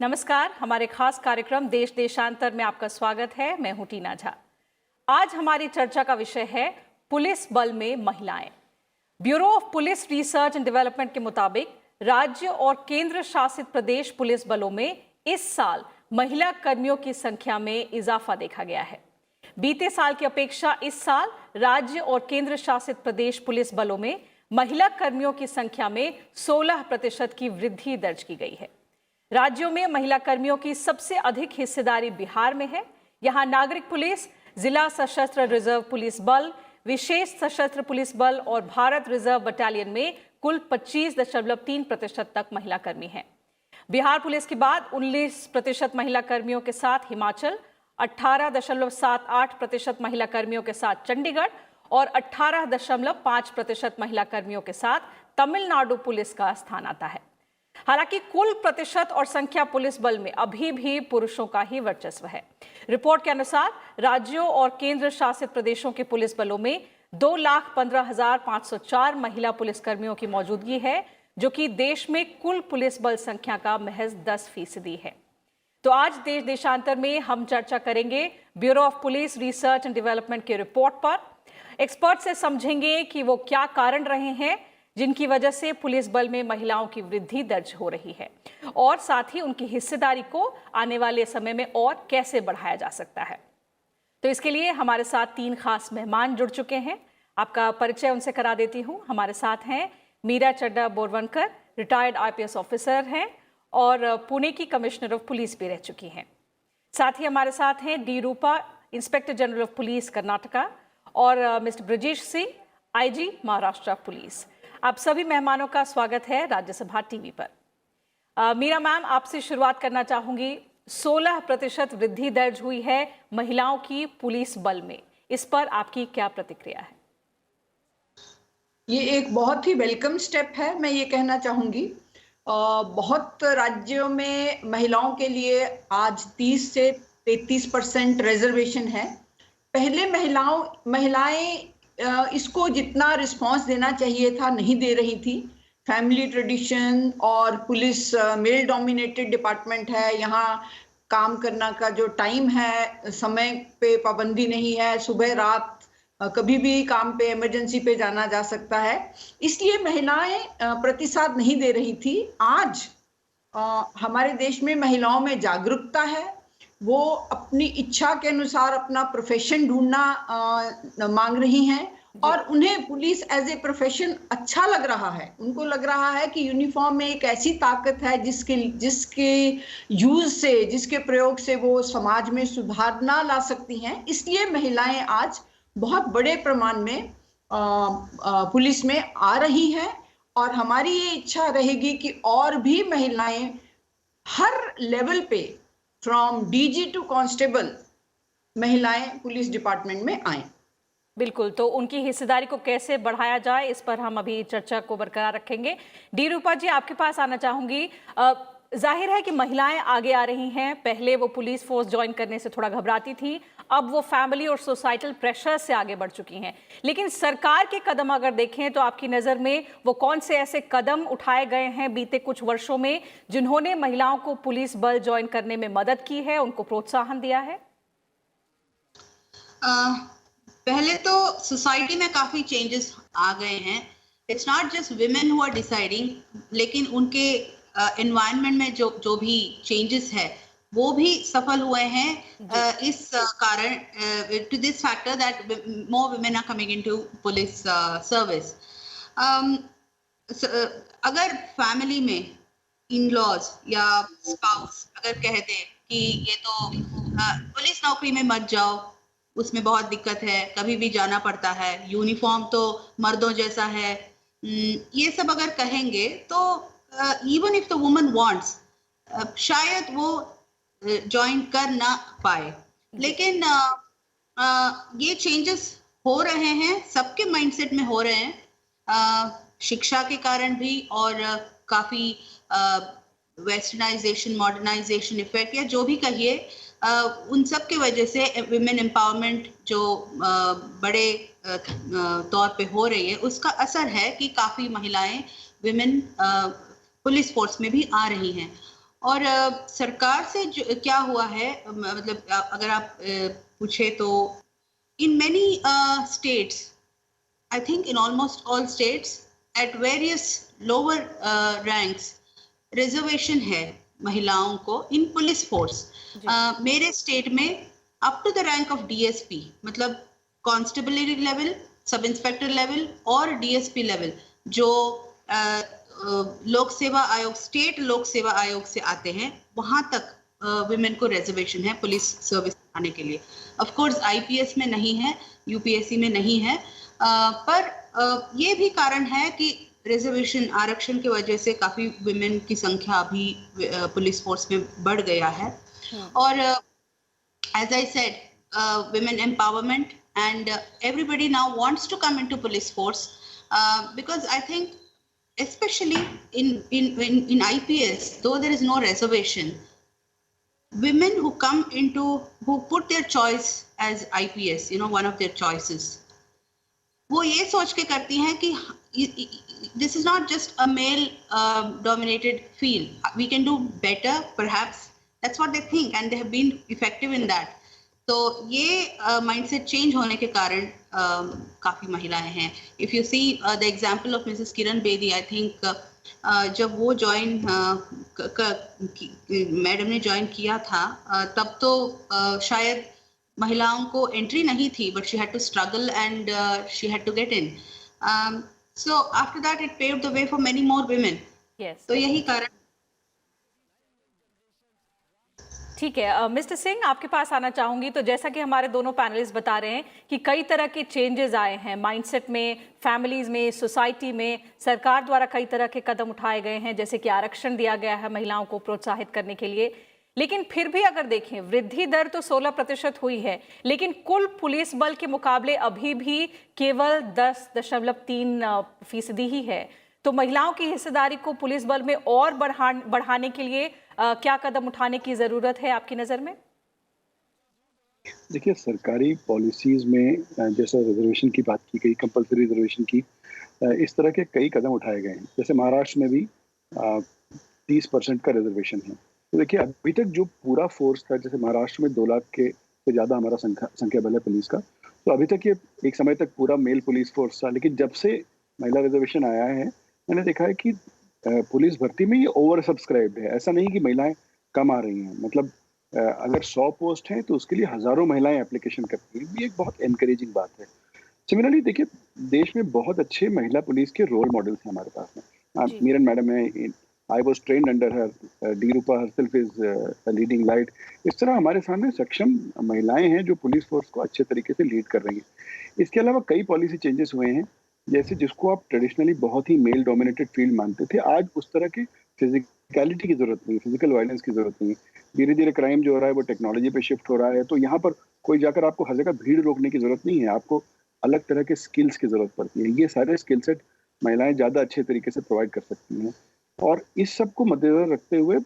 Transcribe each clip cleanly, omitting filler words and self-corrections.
नमस्कार, हमारे खास कार्यक्रम देश देशांतर में आपका स्वागत है। मैं हूं टीना झा। आज हमारी चर्चा का विषय है पुलिस बल में महिलाएं। Bureau of police research and development के मुताबिक राज्य और केंद्र शासित प्रदेश पुलिस बलों में इस साल महिला कर्मियों की संख्या में इजाफा देखा गया है। बीते साल की अपेक्षा इस साल राज्य और केंद्र शासित प्रदेश पुलिस बलों में महिला कर्मियों की संख्या में 16% की वृद्धि दर्ज की गई है। राज्यों में महिला कर्मियों की सबसे अधिक हिस्सेदारी बिहार में है। यहां नागरिक पुलिस, जिला सशस्त्र रिजर्व पुलिस बल, विशेष सशस्त्र पुलिस बल और भारत रिजर्व बटालियन में कुल 25.3% तक महिला कर्मी हैं। बिहार पुलिस के बाद 19% महिला कर्मियों के साथ हिमाचल, 18.78% महिला कर्मियों के साथ चंडीगढ़ और 18.5% महिला कर्मियों के साथ तमिलनाडु पुलिस का स्थान आता है। हालांकि कुल प्रतिशत और संख्या पुलिस बल में अभी भी पुरुषों का ही वर्चस्व है। रिपोर्ट के अनुसार राज्यों और केंद्र शासित प्रदेशों के पुलिस बलों में 2,15,504 महिला पुलिसकर्मियों की मौजूदगी है, जो कि देश में कुल पुलिस बल संख्या का महज 10% है। तो आज देश देशांतर में हम चर्चा करेंगे bureau of police research and development की रिपोर्ट पर। एक्सपर्ट से समझेंगे कि वो क्या कारण रहे हैं जिनकी वजह से पुलिस बल में महिलाओं की वृद्धि दर्ज हो रही है, और साथ ही उनकी हिस्सेदारी को आने वाले समय में और कैसे बढ़ाया जा सकता है। तो इसके लिए हमारे साथ 3 खास मेहमान जुड़ चुके हैं। आपका परिचय उनसे करा देती हूँ। हमारे साथ हैं Meera Chadha Borwankar, retired IPS officer हैं और पुणे की कमिश्नर ऑफ पुलिस भी रह चुकी हैं। साथ ही हमारे साथ हैं D Roopa, inspector general of police Karnataka, और mister Brajesh Singh, IG Maharashtra police. आप सभी मेहमानों का स्वागत है राज्यसभा टीवी पर। मीरा मैम, आपसे शुरुआत करना चाहूंगी। 16% वृद्धि दर्ज हुई है महिलाओं की पुलिस बल में, इस पर आपकी क्या प्रतिक्रिया है? ये एक बहुत ही वेलकम स्टेप है, मैं ये कहना चाहूंगी। बहुत राज्यों में महिलाओं के लिए आज 30 से 33% रिजर्वेशन है। पहले महिलाएं इसको जितना रिस्पांस देना चाहिए था नहीं दे रही थी। फैमिली ट्रेडिशन और पुलिस मेल डोमिनेटेड डिपार्टमेंट है, यहाँ काम करना का जो टाइम है, समय पे पाबंदी नहीं है, सुबह रात कभी भी काम पे, इमरजेंसी पे जाना जा सकता है, इसलिए महिलाएं प्रतिसाद नहीं दे रही थी। आज हमारे देश में महिलाओं में जागरूकता है, वो अपनी इच्छा के अनुसार अपना प्रोफेशन ढूंढना मांग रही हैं, और उन्हें पुलिस एज ए प्रोफेशन अच्छा लग रहा है। उनको लग रहा है कि यूनिफॉर्म में एक ऐसी ताकत है जिसके यूज से, जिसके प्रयोग से वो समाज में सुधारना ला सकती हैं। इसलिए महिलाएं आज बहुत बड़े प्रमाण में पुलिस में आ रही हैं, और हमारी ये इच्छा रहेगी कि और भी महिलाएं हर लेवल पे, फ्रॉम DG टू कांस्टेबल, महिलाएं पुलिस डिपार्टमेंट में आए। बिल्कुल, तो उनकी हिस्सेदारी को कैसे बढ़ाया जाए, इस पर हम अभी चर्चा को बरकरार रखेंगे। डी रूपा जी, आपके पास आना चाहूंगी। जाहिर है कि महिलाएं आगे आ रही हैं। पहले वो पुलिस फोर्स ज्वाइन करने से थोड़ा घबराती थी, अब वो फैमिली और सोसाइटल प्रेशर से आगे बढ़ चुकी हैं। लेकिन सरकार के कदम अगर देखें तो आपकी नज़र में वो कौन से ऐसे कदम उठाए गए हैं बीते कुछ वर्षों में जिन्होंने महिलाओं को पुलिस बल ज्वाइन करने में मदद की है, उनको प्रोत्साहन दिया है? पहले तो सोसाइटी में काफी चेंजेस आ गए हैं। It's not just women who are deciding, लेकिन उनके एनवायरनमेंट में जो भी चेंजेस है वो भी सफल हुए हैं। इस कारण to this factor that more women are coming into police service. अगर फैमिली में इन लॉज या स्पाउस अगर कह दे कि ये तो पुलिस नौकरी में मत जाओ, उसमें बहुत दिक्कत है, कभी भी जाना पड़ता है, यूनिफॉर्म तो मर्दों जैसा है, ये सब अगर कहेंगे तो even if the woman wants, शायद वो ज्वाइन कर ना पाए। लेकिन ये चेंजेस हो रहे हैं, सबके माइंडसेट में हो रहे हैं, शिक्षा के कारण भी, और काफी वेस्टर्नाइजेशन, मॉडर्नाइजेशन इफेक्ट, या जो भी कहिए, उन सब की वजह से विमेन एम्पावरमेंट जो बड़े तौर पे हो रही है, उसका असर है कि काफी महिलाएं विमेन पुलिस फोर्स में भी आ रही हैं। और सरकार से क्या हुआ है, मतलब अगर आप पूछे तो in many states, I think in almost all states, at various lower ranks, reservation है महिलाओं को in police force. मेरे स्टेट में up to the rank of DSP, मतलब constabulary level, sub inspector level और DSP लेवल, जो लोक सेवा आयोग, स्टेट लोक सेवा आयोग से आते हैं, वहां तक विमेन को रिजर्वेशन है पुलिस सर्विस आने के लिए. ऑफ कोर्स IPS में नहीं है, UPSC में नहीं है, पर ये भी कारण है कि रिजर्वेशन आरक्षण की वजह से काफी विमेन की संख्या अभी पुलिस फोर्स में बढ़ गया है. और as I said, women empowerment, and everybody now wants to come into police force, because I think especially in IPS, though there is no reservation, women who come into, who put their choice as IPS, one of their choices, वो ये सोच के करती हैं कि this is not just a male dominated field, we can do better perhaps, that's what they think, and they have been effective in that. तो ये mindset change होने के कारण काफी महिलाएं हैं. If you see the example of Mrs. Kiran Bedi, I think जब वो मैडम ने ज्वाइन किया था, तब तो शायद महिलाओं को एंट्री नहीं थी, but she had to struggle and she had to get in. So after that it paved the way for many more women. Yes. तो यही कारण. ठीक है, मिस्टर सिंह आपके पास आना चाहूंगी. तो जैसा कि हमारे दोनों पैनलिस्ट बता रहे हैं कि कई तरह के चेंजेस आए हैं माइंडसेट में, फैमिलीज में, सोसाइटी में. सरकार द्वारा कई तरह के कदम उठाए गए हैं, जैसे कि आरक्षण दिया गया है महिलाओं को प्रोत्साहित करने के लिए. लेकिन फिर भी अगर देखें, वृद्धि दर तो 16% हुई है, लेकिन कुल पुलिस बल के मुकाबले अभी भी केवल 10.3% ही है. तो महिलाओं की हिस्सेदारी को पुलिस बल में और बढ़ाने के लिए क्या कदम उठाने की जरूरत है आपकी नजर में? देखिए, सरकारी पॉलिसीज में जैसा रिजर्वेशन की बात की गई, कंपलसरी रिजर्वेशन की, इस तरह के कई कदम उठाए गए हैं. जैसे महाराष्ट्र में भी 30% का रिजर्वेशन है. तो देखिए, अभी तक जो पूरा फोर्स था, जैसे महाराष्ट्र में 2 लाख के से ज़्यादा हमारा संख्या बल है पुलिस का, तो अभी तक ये एक समय तक पूरा मेल पुलिस फोर्स था. लेकिन जब से महिला रिजर्वेशन आया है, मैंने देखा है कि पुलिस भर्ती में ये ओवर सब्सक्राइब्ड है. ऐसा नहीं कि महिलाएं कम आ रही हैं. मतलब अगर 100 पोस्ट हैं तो उसके लिए हजारों महिलाएं एप्लीकेशन करती हैं. ये एक बहुत एनकरेजिंग बात है. सिमिलरली देखिए, देश में बहुत अच्छे महिला पुलिस के रोल मॉडल्स हैं हमारे पास में. मीरन मैडम है, I was trained under her. Dilrupa herself is a leading light. इस तरह हमारे सामने सक्षम महिलाएं हैं जो पुलिस फोर्स को अच्छे तरीके से लीड कर रही हैं. इसके अलावा कई पॉलिसी चेंजेस हुए हैं, जैसे जिसको आप ट्रेडिशनली बहुत ही मेल डोमिनेटेड फील्ड मानते थे, आज उस तरह की फिजिकलिटी की जरूरत नहीं, फिजिकल वायलेंस की जरूरत नहीं. धीरे धीरे क्राइम जो हो रहा है वो टेक्नोलॉजी पे शिफ्ट हो रहा है. तो यहाँ पर कोई जाकर आपको हर जगह भीड़ रोकने की जरूरत नहीं है, आपको अलग तरह के स्किल्स की जरूरत पड़ती है. ये सारे स्किल सेट महिलाएं ज्यादा अच्छे तरीके से प्रोवाइड कर सकती हैं. और इस सब को मद्देनजर रखते हुए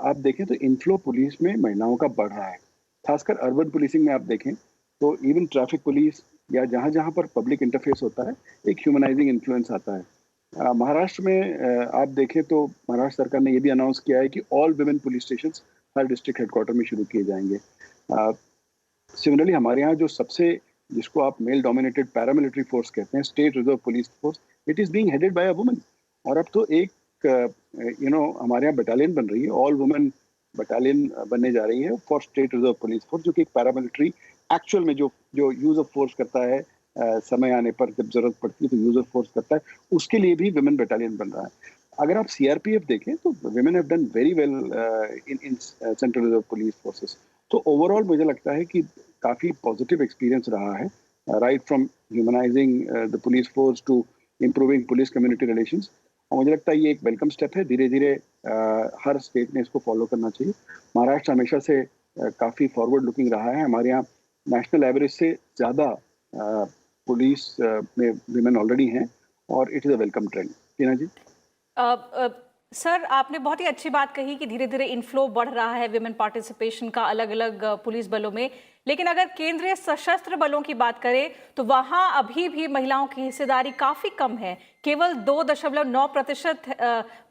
आप देखें तो इनफ्लो पुलिस में महिलाओं का बढ़ रहा है. खासकर अर्बन पुलिसिंग में आप देखें तो इवन ट्रैफिक पुलिस या जहाँ जहाँ पर पब्लिक इंटरफेस होता है, एक ह्यूमनाइजिंग इन्फ्लुएंस आता है. महाराष्ट्र में आप देखें तो महाराष्ट्र सरकार ने ये भी अनाउंस किया है कि ऑल वुमेन पुलिस स्टेशन हर डिस्ट्रिक्ट हेडक्वार्टर में शुरू किए जाएंगे. सिमिलरली हमारे यहाँ जो सबसे, जिसको आप मेल डोमिनेटेड पैरामिलिट्री फोर्स कहते हैं, state reserve police force, it is being headed by a woman. और अब तो एक हमारे यहाँ बटालियन बन रही है, ऑल वुमेन बटालियन बनने जा रही है for state reserve police force, जो कि एक पैरामिलिट्री एक्चुअल में जो यूज ऑफ फोर्स करता है, समय आने पर जब जरूरत पड़ती है तो यूज ऑफ फोर्स करता है, उसके लिए भी वुमेन बटालियन बन रहा है. अगर आप CRPF देखें तो women have done very well in central reserve police forces. तो ओवरऑल मुझे लगता है कि काफी पॉजिटिव एक्सपीरियंस रहा है, right from humanising the police force to improving police community relations. और मुझे लगता है ये एक वेलकम स्टेप है. धीरे धीरे हर स्टेट ने इसको फॉलो करना चाहिए. महाराष्ट्र हमेशा से काफ़ी फॉरवर्ड लुकिंग रहा है. हमारे यहाँ नेशनल एवरेज से ज़्यादा पुलिस में विमेन ऑलरेडी हैं और it is a welcome trend. Tina ji. Sir, आपने बहुत ही अच्छी बात कही कि धीरे धीरे इनफ्लो बढ़ रहा है विमेन पार्टिसिपेशन का अलग अलग पुलिस बलों में, लेकिन अगर केंद्रीय सशस्त्र बलों की बात करें तो वहां अभी भी महिलाओं की हिस्सेदारी काफी कम है, केवल 2.9%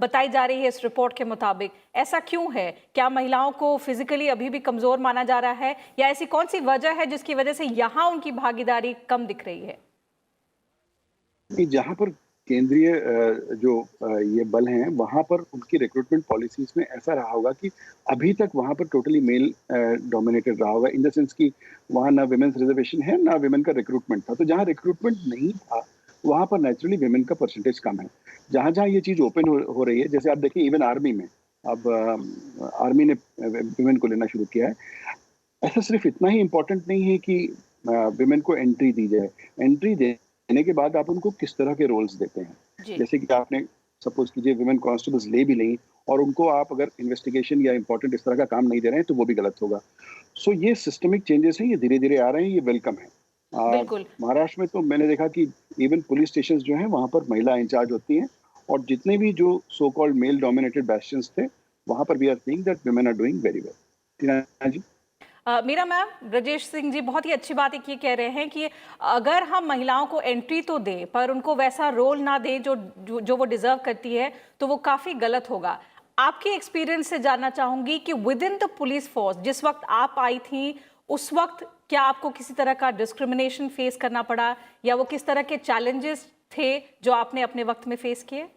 बताई जा रही है इस रिपोर्ट के मुताबिक। ऐसा क्यों है? क्या महिलाओं को फिजिकली अभी भी कमजोर माना जा रहा है, या ऐसी कौन सी वजह है जिसकी वजह से यहाँ उनकी भागीदारी कम दिख रही है? जहाँ पर केंद्रीय ये बल हैं, वहाँ पर उनकी रिक्रूटमेंट पॉलिसीज में ऐसा रहा होगा कि अभी तक वहाँ पर टोटली मेल डोमिनेटेड रहा होगा, इन द सेंस कि वहाँ ना विमेन्स रिजर्वेशन है ना विमेन का रिक्रूटमेंट था। तो जहाँ रिक्रूटमेंट नहीं था वहाँ पर नेचुरली विमेन का परसेंटेज कम है। जहाँ जहाँ ये चीज़ ओपन हो रही है, जैसे आप देखिए इवन आर्मी में अब आर्मी ने विमेन को लेना शुरू किया है। ऐसा सिर्फ इतना ही इम्पोर्टेंट नहीं है कि विमेन को एंट्री दी जाए, एंट्री देने के बाद आप उनको किस तरह के रोल्स देते हैं। जैसे कि आपने सपोज कीजिए विमेन कांस्टेबल्स ले भी लें और उनको आप अगर इन्वेस्टिगेशन या इंपॉर्टेंट इस तरह का काम नहीं दे रहे हैं तो वो भी गलत होगा। सो ये सिस्टमिक चेंजेस हैं, ये धीरे धीरे आ रहे हैं, ये वेलकम है। महाराष्ट्र में तो मैंने देखा कि इवन पुलिस स्टेशन जो हैं वहाँ पर महिला इंचार्ज होती हैं, और जितने भी जो so called male dominated bastions थे वहाँ पर we are seeing that women are doing very well. Tina ji. Meera ma'am, Brajesh Singh ji बहुत ही अच्छी बात है कि ये कह रहे हैं कि अगर हम महिलाओं को एंट्री तो दें पर उनको वैसा रोल ना दें जो वो डिजर्व करती है तो वो काफ़ी गलत होगा। आपके एक्सपीरियंस से जानना चाहूंगी कि with in the police force जिस वक्त आप आई थी उस वक्त क्या आपको किसी तरह का डिस्क्रिमिनेशन फेस करना पड़ा, या वो किस तरह के चैलेंजेस थे जो आपने अपने वक्त में फेस किए?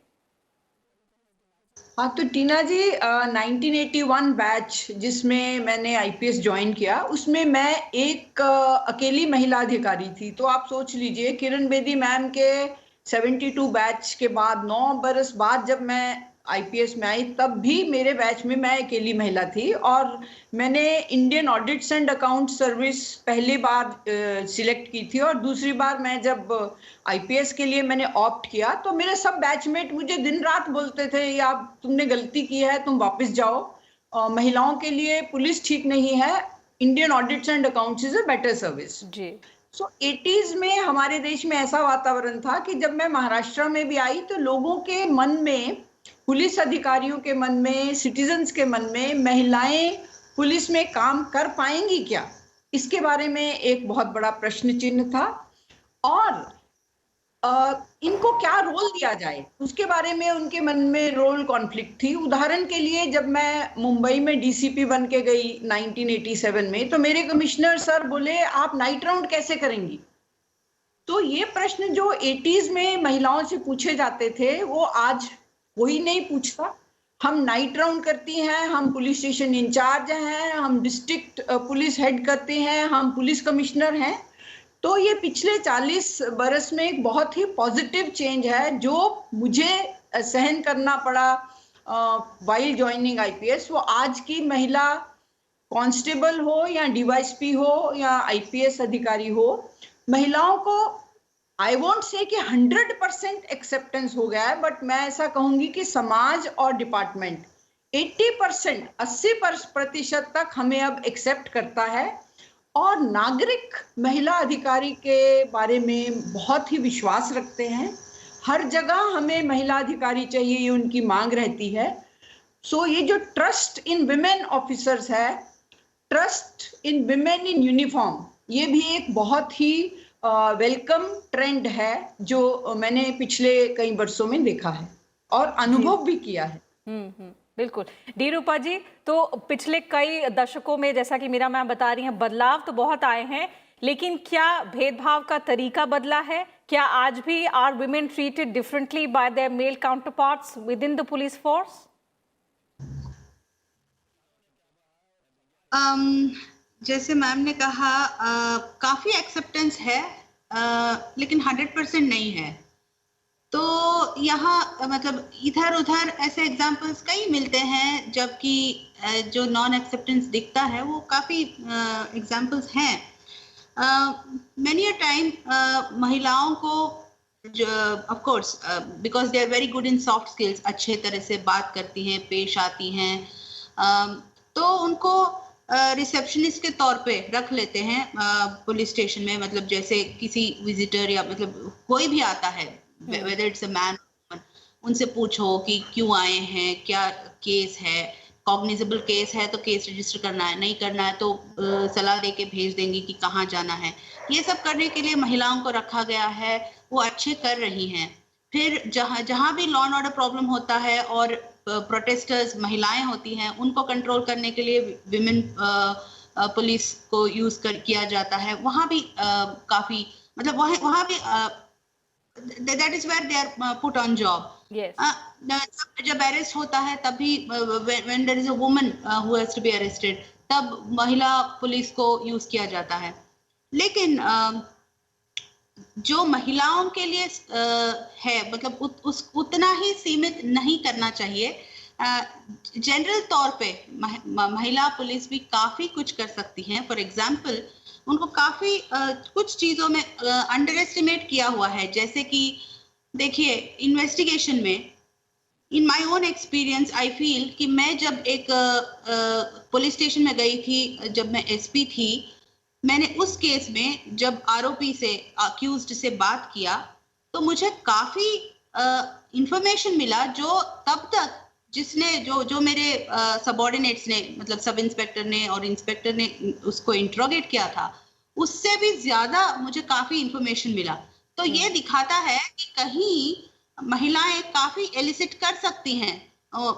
हाँ, तो टीना जी 1981 बैच जिसमें मैंने आईपीएस ज्वाइन किया उसमें मैं एक अकेली महिला अधिकारी थी। तो आप सोच लीजिए किरण बेदी मैम के 72 बैच के बाद 9 बरस बाद जब मैं आईपीएस में आई तब भी मेरे बैच में मैं अकेली महिला थी, और मैंने Indian audits and account service पहली बार सिलेक्ट की थी, और दूसरी बार मैं जब आईपीएस के लिए मैंने ऑप्ट किया तो मेरे सब बैचमेट मुझे दिन रात बोलते थे या तुमने गलती की है, तुम वापस जाओ, महिलाओं के लिए पुलिस ठीक नहीं है, Indian audits and accounts is a better service. जी। सो 80s में हमारे देश में ऐसा वातावरण था कि जब मैं महाराष्ट्र में भी आई तो लोगों के मन में, पुलिस अधिकारियों के मन में, सिटीजन्स के मन में महिलाएं पुलिस में काम कर पाएंगी क्या, इसके बारे में एक बहुत बड़ा प्रश्न चिन्ह था, और इनको क्या रोल दिया जाए उसके बारे में उनके मन में रोल कॉन्फ्लिक्ट थी। उदाहरण के लिए जब मैं मुंबई में डीसीपी बन के गई 1987 में तो मेरे कमिश्नर सर बोले आप नाइट राउंड कैसे करेंगी। तो ये प्रश्न जो 80s में महिलाओं से पूछे जाते थे वो आज कोई नहीं पूछता। हम नाइट राउंड करती हैं, हम पुलिस स्टेशन इंचार्ज हैं, हम डिस्ट्रिक्ट पुलिस हेड करते हैं, हम पुलिस कमिश्नर हैं। तो ये पिछले 40 बरस में एक बहुत ही पॉजिटिव चेंज है जो मुझे सहन करना पड़ा वाइल ज्वाइनिंग आईपीएस। वो आज की महिला कांस्टेबल हो या डीवाईएसपी हो या आईपीएस अधिकारी हो, महिलाओं को आई वोंट से कि 100% एक्सेप्टेंस हो गया है, बट मैं ऐसा कहूंगी कि समाज और डिपार्टमेंट 80% तक हमें अब एक्सेप्ट करता है, और नागरिक महिला अधिकारी के बारे में बहुत ही विश्वास रखते हैं। हर जगह हमें महिला अधिकारी चाहिए, ये उनकी मांग रहती है। सो ये जो ट्रस्ट इन विमेन ऑफिसर्स है, trust in women in uniform, ये भी एक बहुत ही वेलकम ट्रेंड है जो मैंने पिछले कई वर्षों में देखा है और अनुभव भी किया है। बिल्कुल। डी रूपा जी, तो पिछले कई दशकों में जैसा कि मीरा मैम बता रही हैं बदलाव तो बहुत आए हैं, लेकिन क्या भेदभाव का तरीका बदला है? क्या आज भी are women treated differently by their male counterparts within the police force? जैसे मैम ने कहा काफी एक्सेप्टेंस है, लेकिन 100% नहीं है। तो यहाँ मतलब इधर उधर ऐसे एग्जांपल्स कई मिलते हैं, जबकि जो नॉन एक्सेप्टेंस दिखता है वो काफी एग्जांपल्स हैं। मेनी अ टाइम महिलाओं को of course because they are very good in soft skills, अच्छे तरह से बात करती हैं, पेश आती हैं, तो उनको रिसेप्शनिस्ट के तौर पे रख लेते हैं पुलिस स्टेशन में। मतलब जैसे किसी विजिटर या मतलब कोई भी आता है, whether it's a man or woman, उनसे पूछो कि क्यों आए हैं, क्या केस है, कॉग्निजेबल केस है तो केस रजिस्टर करना है, नहीं करना है तो सलाह दे के भेज देंगी कि कहाँ जाना है। ये सब करने के लिए महिलाओं को रखा गया है, वो अच्छे कर रही हैं। फिर जहाँ भी लॉ एंड ऑर्डर प्रॉब्लम होता है और प्रोटेस्टर्स महिलाएं होती हैं, उनको कंट्रोल करने के लिए विमेन पुलिस को यूज किया जाता है। वहाँ भी काफी मतलब वहाँ भी that is where they are put on job. Yes. जब अरेस्ट होता है तब भी when there is a woman who has to be arrested, तब महिला पुलिस को यूज किया जाता है। लेकिन जो महिलाओं के लिए है मतलब उतना ही सीमित नहीं करना चाहिए। जनरल तौर पे महिला पुलिस भी काफी कुछ कर सकती हैं। फॉर एग्जाम्पल उनको काफी कुछ चीजों में अंडर एस्टिमेट किया हुआ है। जैसे कि देखिए इन्वेस्टिगेशन में in my own experience I feel कि मैं जब एक पुलिस स्टेशन में गई थी, जब मैं एसपी थी, मैंने उस केस में जब आरोपी से अक्यूज्ड से बात किया तो मुझे काफी इंफॉर्मेशन मिला जो तब तक जिसने जो मेरे सबऑर्डिनेट्स ने मतलब सब इंस्पेक्टर ने और इंस्पेक्टर ने उसको इंट्रोगेट किया था, उससे भी ज्यादा मुझे काफी इंफॉर्मेशन मिला। तो ये दिखाता है कि कहीं महिलाएं काफी एलिसिट कर सकती हैं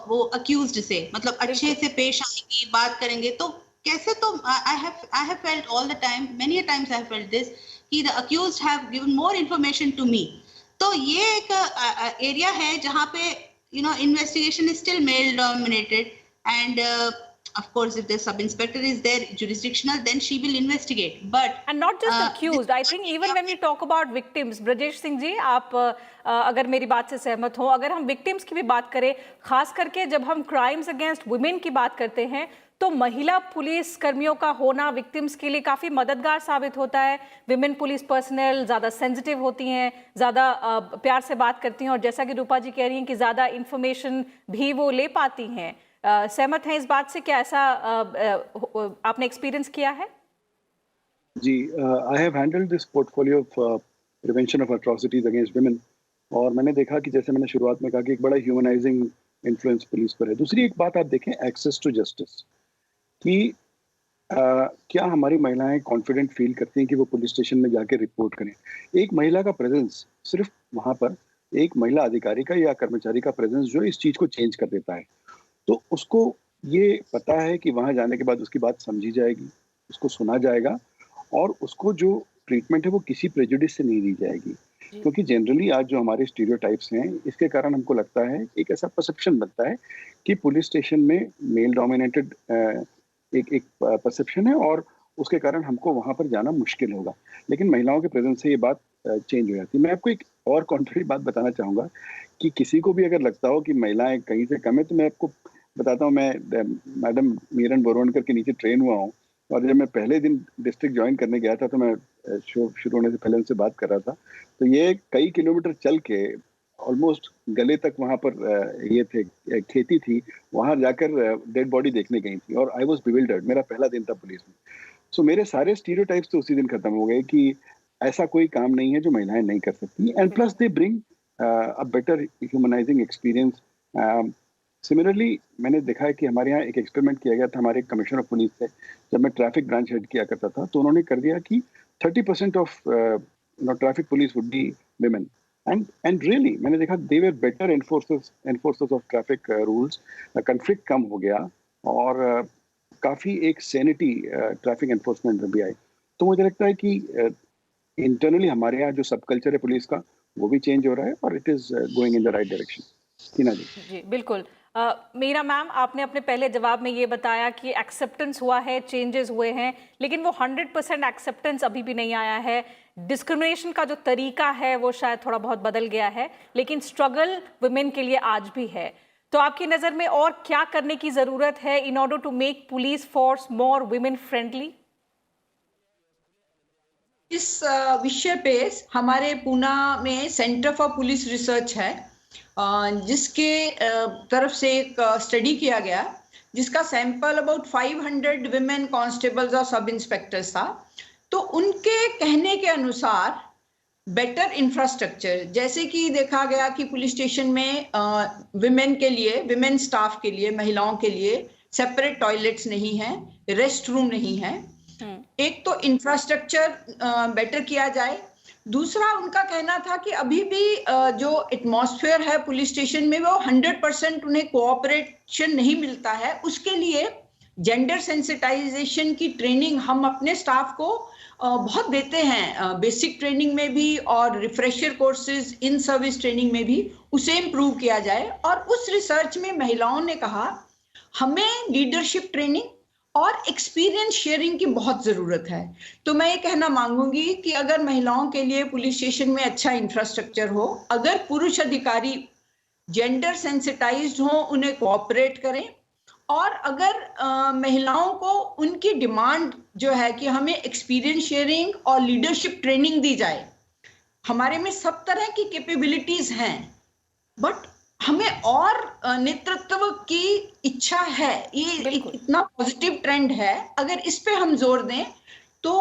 वो अक्यूज्ड से, मतलब अच्छे से पेश आएंगी, बात करेंगे। तो कैसे तो I have felt all the time, many times I have felt this कि the accused have given more information to me. तो ये एक एरिया है जहाँ पे investigation is still male dominated, and of course if the sub inspector is there jurisdictional, then she will investigate. But and not just accused, I think even when we talk about victims, Brajesh Singh जी आप अगर मेरी बात से सहमत हो, अगर हम victims की भी बात करें, खास करके जब हम क्राइम्स अगेंस्ट वुमेन की बात करते हैं तो महिला पुलिस कर्मियों का होना विक्टिम्स के लिए काफ़ी मददगार साबित होता है। विमेन पुलिस पर्सनल ज़्यादा सेंसिटिव होती हैं, ज़्यादा प्यार से बात करती हैं और जैसा कि रूपा जी कह रही हैं कि ज़्यादा इन्फॉर्मेशन भी वो ले पाती हैं। सहमत हैं इस बात से? क्या ऐसा आपने एक्सपीरियंस किया है? जी, I have handled this portfolio of prevention of atrocities against women, और मैंने देखा कि जैसे मैंने शुरुआत में कहा कि एक बड़ा ह्यूमनाइजिंग इन्फ्लुएंस पुलिस पर है। दूसरी एक बात आप देखें, एक्सेस टू जस्टिस कि क्या हमारी महिलाएं कॉन्फिडेंट फील करती हैं कि वो पुलिस स्टेशन में जाके रिपोर्ट करें। एक महिला का प्रेजेंस, सिर्फ वहाँ पर एक महिला अधिकारी का या कर्मचारी का प्रेजेंस जो इस चीज़ को चेंज कर देता है। तो उसको ये पता है कि वहाँ जाने के बाद उसकी बात समझी जाएगी, उसको सुना जाएगा और उसको जो ट्रीटमेंट है वो किसी प्रेजुडिस से नहीं दी जाएगी। क्योंकि जनरली आज जो हमारे स्टीरियोटाइप्स हैं, इसके कारण हमको लगता है, एक ऐसा परसेप्शन बनता है कि पुलिस स्टेशन में मेल डोमिनेटेड एक परसेप्शन है और उसके कारण हमको वहाँ पर जाना मुश्किल होगा। लेकिन महिलाओं के प्रेजेंस से ये बात चेंज हो जाती है। मैं आपको एक और कॉन्ट्ररी बात बताना चाहूँगा कि किसी को भी अगर लगता हो कि महिलाएं कहीं से कम है, तो मैं आपको बताता हूँ, मैं मैडम मीरन बोरवणकर के नीचे ट्रेन हुआ हूँ और जब मैं पहले दिन डिस्ट्रिक्ट ज्वाइन करने गया था तो मैं शो शुरू होने से पहले उनसे बात कर रहा था, तो ये कई किलोमीटर चल के ऑलमोस्ट गले तक वहाँ पर ये थे, खेती थी, वहाँ जाकर डेड बॉडी देखने गई थी और आई वॉज बिविल्डर्ड। मेरा पहला दिन था पुलिस में। सो मेरे सारे स्टीरियोटाइप्स तो उसी दिन खत्म हो गए कि ऐसा कोई काम नहीं है जो महिलाएं नहीं कर सकती, and plus they bring a better humanising experience. Similarly मैंने देखा है कि हमारे यहाँ एक एक्सपेरिमेंट किया गया था हमारे कमिश्नर ऑफ पुलिस से, जब मैं ट्रैफिक ब्रांच हेड किया करता था, तो उन्होंने कर दिया कि 30% of traffic police would be women, and really मैंने देखा they were better enforcers of traffic rules, conflict कम हो गया और काफ़ी एक सैनिटी ट्रैफिक एनफोर्समेंट में भी आई। तो मुझे लगता है कि इंटरनली हमारे यहाँ जो सब कल्चर है पुलिस का वो भी चेंज हो रहा है और it is going in the right direction. Tina ji बिल्कुल। मीरा मैम, आपने अपने पहले जवाब में ये बताया कि एक्सेप्टेंस हुआ है, चेंजेस हुए हैं, लेकिन वो 100% एक्सेप्टेंस अभी भी नहीं आया है। डिस्क्रिमिनेशन का जो तरीका है वो शायद थोड़ा बहुत बदल गया है, लेकिन स्ट्रगल वुमेन के लिए आज भी है। तो आपकी नज़र में और क्या करने की ज़रूरत है in order to make police force more women friendly? इस विषय पे हमारे पुणे में सेंटर फॉर पुलिस रिसर्च है, जिसके तरफ से एक स्टडी किया गया, जिसका सैंपल अबाउट 500 विमेन कांस्टेबल्स और सब इंस्पेक्टर्स था। तो उनके कहने के अनुसार बेटर इंफ्रास्ट्रक्चर, जैसे कि देखा गया कि पुलिस स्टेशन में विमेन स्टाफ के लिए, महिलाओं के लिए सेपरेट टॉयलेट्स नहीं है, रेस्ट रूम नहीं है। एक तो इंफ्रास्ट्रक्चर बेटर किया जाए। दूसरा, उनका कहना था कि अभी भी जो एटमॉस्फेयर है पुलिस स्टेशन में वो 100% उन्हें कोऑपरेशन नहीं मिलता है। उसके लिए जेंडर सेंसिटाइजेशन की ट्रेनिंग हम अपने स्टाफ को बहुत देते हैं, बेसिक ट्रेनिंग में भी और refresher courses, in service training में भी उसे इम्प्रूव किया जाए। और उस रिसर्च में महिलाओं ने कहा हमें लीडरशिप ट्रेनिंग और एक्सपीरियंस शेयरिंग की बहुत जरूरत है। तो मैं ये कहना मांगूंगी कि अगर महिलाओं के लिए पुलिस स्टेशन में अच्छा इंफ्रास्ट्रक्चर हो, अगर पुरुष अधिकारी जेंडर सेंसिटाइज्ड हो, उन्हें कोऑपरेट करें, और अगर महिलाओं को उनकी डिमांड जो है कि हमें एक्सपीरियंस शेयरिंग और लीडरशिप ट्रेनिंग दी जाए। हमारे में सब तरह की कैपेबिलिटीज हैं, बट हमें और नेतृत्व की इच्छा है। ये इतना पॉजिटिव ट्रेंड है, अगर इस पे हम जोर दें तो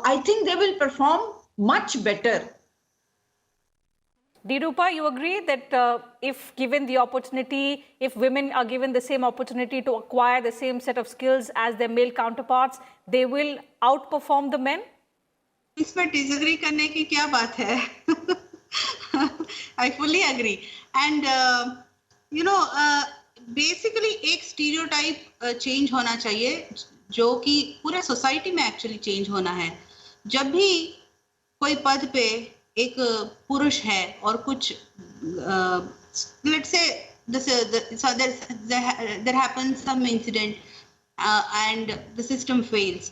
I think they will perform much better. Nirupa, you agree that if given the opportunity, if women are given the same opportunity to acquire the same set of skills as their male counterparts, they will outperform the men? इस पर disagree करने की क्या बात है? I fully agree. And basically एक stereotype change होना चाहिए जो कि पूरे सोसाइटी में एक्चुअली चेंज होना है। जब भी कोई पद पे एक पुरुष है और कुछ let's say there happens some incident and the system fails,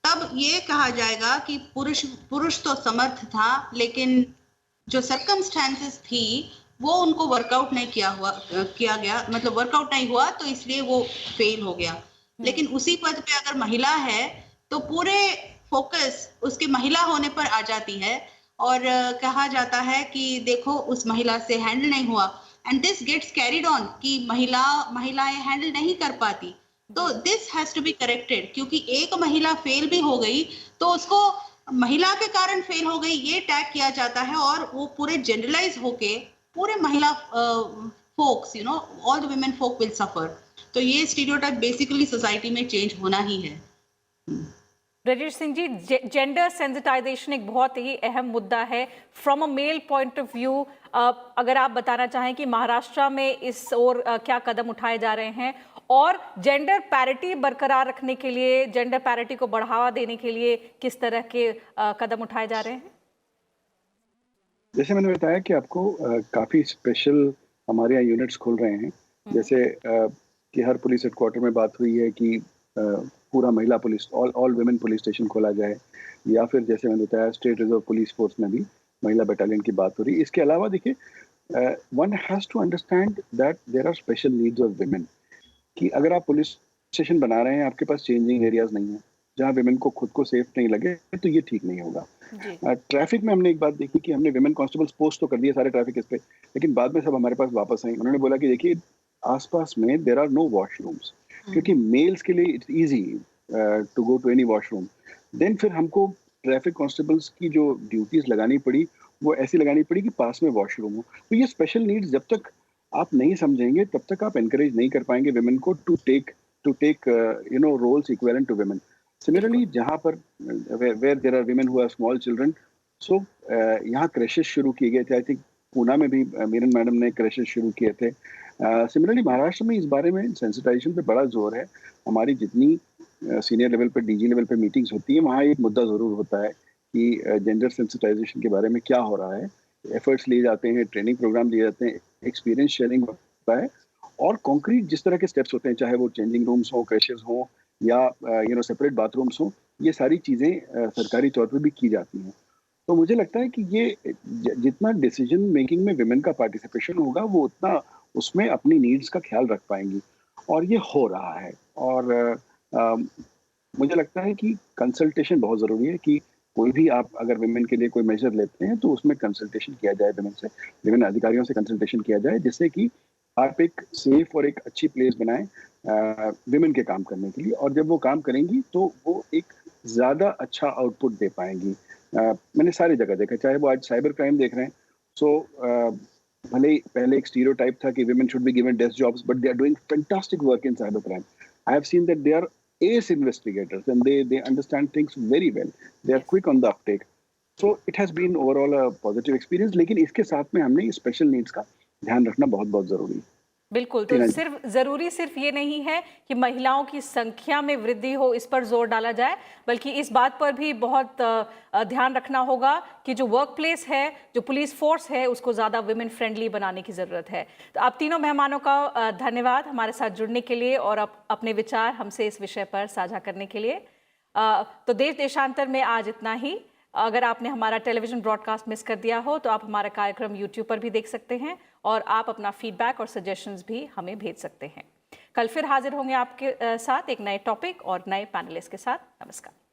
तब ये कहा जाएगा कि पुरुष तो समर्थ था, लेकिन जो सर्कमस्टेंसेस थी वो उनको वर्कआउट नहीं किया गया, मतलब वर्कआउट नहीं हुआ, तो इसलिए वो फेल हो गया। लेकिन उसी पद पे अगर महिला है तो पूरे फोकस उसके महिला होने पर आ जाती है और कहा जाता है कि देखो उस महिला से हैंडल नहीं हुआ, and this gets carried on कि महिलाएं हैंडल नहीं कर पाती। तो this has to be corrected, क्योंकि एक महिला फेल भी हो गई तो उसको महिला के कारण फेल हो गई ये टैग किया जाता है, और वो पूरे जनरलाइज होके पूरे महिला folks all the women folk will suffer. तो ये स्टीरियोटाइप बेसिकली सोसाइटी में चेंज होना ही है। ब्रजेश सिंह जी, जेंडर सेंसिटाइजेशन एक बहुत ही अहम मुद्दा है। From a male point of view, अगर आप बताना चाहें कि महाराष्ट्र में इस ओर क्या कदम उठाए जा रहे हैं और जेंडर पैरिटी बरकरार रखने के लिए, जेंडर पैरिटी को बढ़ावा देने के लिए किस तरह के कदम उठाए जा रहे हैं? जैसे मैंने बताया कि आपको काफ़ी स्पेशल हमारे यहाँ यूनिट्स खुल रहे हैं। जैसे कि हर पुलिस हेडक्वार्टर में बात हुई है कि पूरा महिला police, all women police station खोला जाए, या फिर जैसे मैंने बताया स्टेट रिजर्व पुलिस फोर्स में भी महिला बटालियन की बात हो रही है। इसके अलावा देखिए, one has to understand that there are special needs of women. कि अगर आप पुलिस स्टेशन बना रहे हैं, आपके पास चेंजिंग एरियाज नहीं है जहाँ वुमेन को खुद को सेफ नहीं लगे, तो ये ठीक नहीं होगा। ट्रैफिक में हमने एक बात देखी कि हमने वुमेन कांस्टेबल्स पोस्ट तो कर दिए सारे ट्रैफिक इस पे, लेकिन बाद में सब हमारे पास वापस आई। उन्होंने बोला कि देखिए आसपास में देयर आर नो वॉशरूम्स, क्योंकि मेल्स के लिए it's easy to go to any washroom. Then फिर हमको ट्रैफिक कांस्टेबल्स की जो ड्यूटीज लगानी पड़ी वो ऐसी लगानी पड़ी कि पास में वॉशरूम हो। तो ये स्पेशल नीड्स जब तक आप नहीं समझेंगे तब तक आप एनकरेज नहीं कर पाएंगे वुमेन को to take roles equivalent to women. Similarly जहाँ पर where there are women who have small children, so यहाँ क्रेशेस शुरू किए गए थे। आई थिंक पूना में भी मीरन मैडम ने क्रेशेस शुरू किए थे। सिमिलरली महाराष्ट्र में इस बारे में सेंसिटाइजेशन पे बड़ा जोर है। हमारी जितनी सीनियर लेवल पे, डीजी लेवल पे मीटिंग्स होती है, वहाँ एक मुद्दा ज़रूर होता है कि जेंडर सेंसिटाइजेशन के बारे में क्या हो रहा है। एफर्ट्स लिए जाते हैं, ट्रेनिंग प्रोग्राम दिए जाते हैं, एक्सपीरियंस शेयरिंग होता है, और कॉन्क्रीट जिस तरह के स्टेप्स होते हैं, चाहे वो चेंजिंग रूम्स हो, क्रेशेस हो, या सेपरेट बाथरूम्स हो, ये सारी चीज़ें सरकारी तौर पर भी की जाती हैं। तो मुझे लगता है कि ये जितना डिसीजन मेकिंग में विमेन का पार्टिसिपेशन होगा, वो उतना उसमें अपनी नीड्स का ख्याल रख पाएंगी, और ये हो रहा है। और मुझे लगता है कि कंसल्टेशन बहुत ज़रूरी है कि कोई भी आप अगर विमेन के लिए कोई मेजर लेते हैं तो उसमें कंसल्टेशन किया जाए विमेन से, विमेन अधिकारियों से कंसल्टेशन किया जाए, जिससे कि आप एक सेफ और एक अच्छी प्लेस बनाएं विमेन के काम करने के लिए। और जब वो काम करेंगी तो वो एक ज़्यादा अच्छा आउटपुट दे पाएंगी। मैंने सारी जगह देखा, चाहे वो आज साइबर क्राइम देख रहे हैं, सो भले ही पहले एक स्टीरियोटाइप था कि women should be given desk jobs, but they are doing fantastic work in cybercrime. I have seen that they are ace investigators and they understand things very well. They are quick on the uptake. So it has been overall a positive experience. लेकिन इसके साथ में हमने special needs का ध्यान रखना बहुत बहुत जरूरी है। बिल्कुल, तो सिर्फ ये नहीं है कि महिलाओं की संख्या में वृद्धि हो, इस पर जोर डाला जाए, बल्कि इस बात पर भी बहुत ध्यान रखना होगा कि जो वर्क प्लेस है, जो पुलिस फोर्स है, उसको ज़्यादा वुमेन फ्रेंडली बनाने की ज़रूरत है। तो आप तीनों मेहमानों का धन्यवाद हमारे साथ जुड़ने के लिए और अपने विचार हमसे इस विषय पर साझा करने के लिए। तो देश देशांतर में आज इतना ही। अगर आपने हमारा टेलीविजन ब्रॉडकास्ट मिस कर दिया हो तो आप हमारा कार्यक्रम यूट्यूब पर भी देख सकते हैं और आप अपना फीडबैक और सजेशंस भी हमें भेज सकते हैं। कल फिर हाजिर होंगे आपके साथ एक नए टॉपिक और नए पैनलिस्ट के साथ। नमस्कार।